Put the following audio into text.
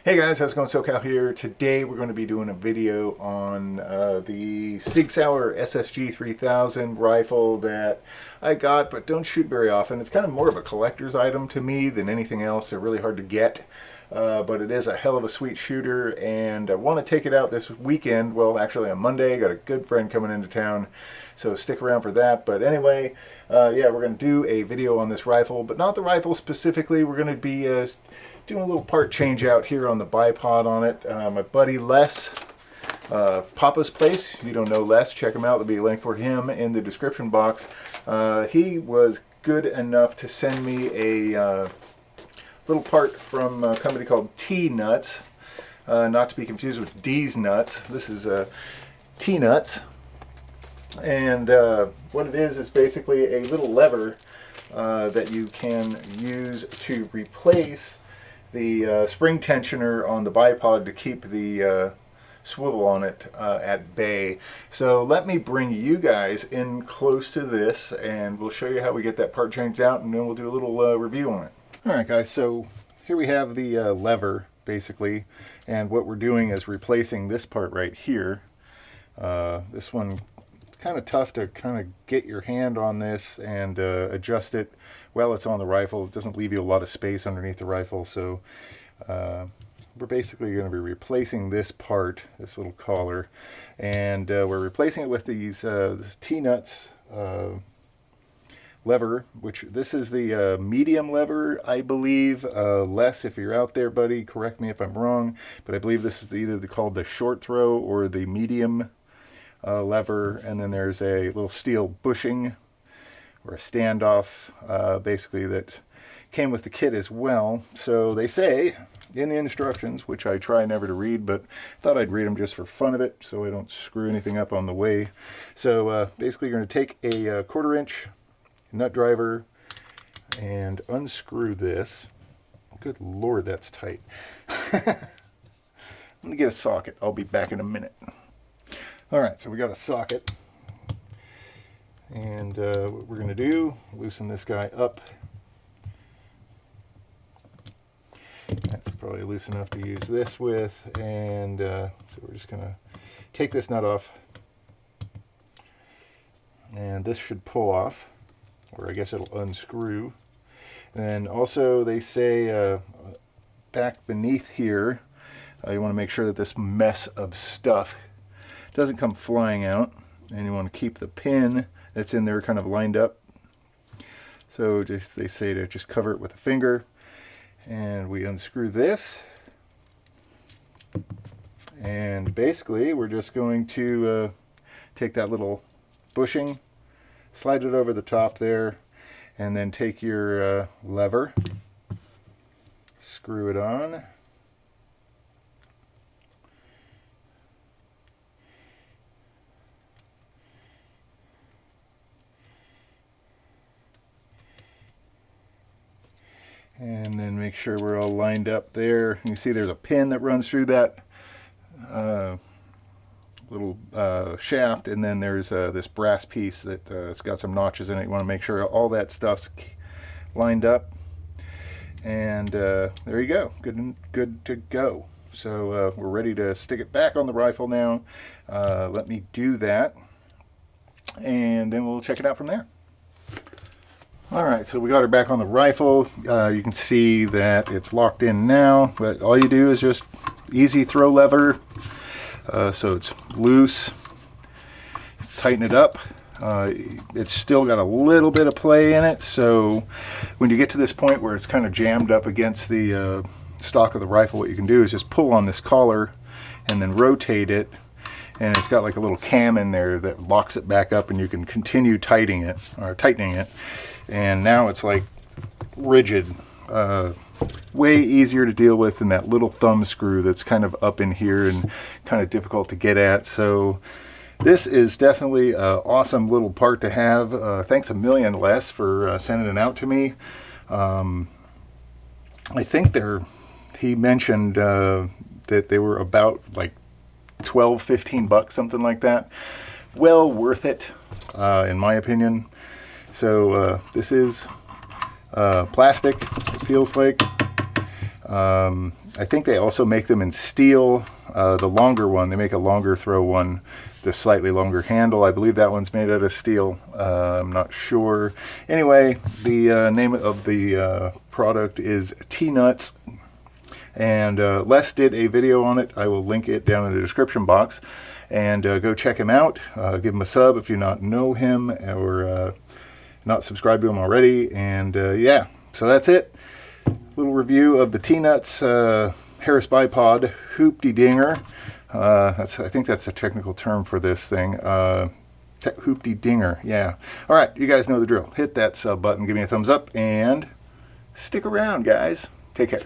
Hey guys, how's it going? SoCal here. Today we're going to be doing a video on the Sig Sauer SSG 3000 rifle that I got but don't shoot very often. It's kind of more of a collector's item to me than anything else. They're really hard to get, but it is a hell of a sweet shooter, and I want to take it out this weekend. Well, actually on Monday. I got a good friend coming into town, so stick around for that. But anyway, yeah, we're going to do a video on this rifle, but not the rifle specifically. We're going to be doing a little part change out here on the bipod on it. My buddy Les, Papa's Place, if you don't know Les, check him out. There'll be a link for him in the description box. He was good enough to send me a little part from a company called T-Nuts, not to be confused with D's Nuts. This is T-Nuts, and what it is basically a little lever that you can use to replace the spring tensioner on the bipod to keep the swivel on it at bay. So let me bring you guys in close to this and we'll show you how we get that part changed out, and then we'll do a little review on it. Alright guys, so here we have the lever basically, and what we're doing is replacing this part right here. This one, kind of tough to kind of get your hand on this and adjust it while it's on the rifle. It doesn't leave you a lot of space underneath the rifle, so we're basically going to be replacing this part, this little collar, and we're replacing it with these this T-Nuts lever, which this is the medium lever, I believe. Les, if you're out there, buddy, correct me if I'm wrong, but I believe this is either called the short throw or the medium lever, and then there's a little steel bushing or a standoff basically that came with the kit as well. So they say in the instructions, which I try never to read, but thought I'd read them just for fun of it so I don't screw anything up on the way. So basically you're going to take a 1/4 inch nut driver and unscrew this. Good lord, that's tight. I'm going to get a socket. I'll be back in a minute. Alright, so we got a socket, and what we're going to do, loosen this guy up. That's probably loose enough to use this with, and so we're just going to take this nut off, and this should pull off, or I guess it'll unscrew. And also they say back beneath here, you want to make sure that this mess of stuff doesn't come flying out, and you want to keep the pin that's in there kind of lined up. So just, they say to just cover it with a finger, and we unscrew this, and basically we're just going to take that little bushing, slide it over the top there, and then take your lever, screw it on. And then make sure we're all lined up there. You see there's a pin that runs through that little shaft, and then there's this brass piece that it's got some notches in it. You want to make sure all that stuff's lined up, and there you go, good to go. So we're ready to stick it back on the rifle now. Let me do that, and then we'll check it out from there. Alright, so we got her back on the rifle. You can see that it's locked in now, but all you do is just easy throw lever, so it's loose, tighten it up. It's still got a little bit of play in it, so when you get to this point where it's kind of jammed up against the stock of the rifle, what you can do is just pull on this collar and then rotate it, and it's got like a little cam in there that locks it back up, and you can continue tightening it. And now it's like rigid, way easier to deal with than that little thumb screw that's kind of up in here and kind of difficult to get at. So this is definitely an awesome little part to have. Thanks a million, Les, for sending it out to me. I think he mentioned that they were about like 12, 15 bucks, something like that. Well worth it, in my opinion. So this is plastic, it feels like. I think they also make them in steel. The longer one, they make a longer throw one, the slightly longer handle. I believe that one's made out of steel. I'm not sure. Anyway, the name of the product is T-Nuts. And Les did a video on it. I will link it down in the description box. And go check him out. Give him a sub if you not know him or not subscribed to him already. And yeah, so that's it. Little review of the T-Nuts Harris Bipod Hoopty Dinger. I think that's the technical term for this thing. Hoopty Dinger, yeah. All right, you guys know the drill. Hit that sub button, give me a thumbs up, and stick around, guys. Take care.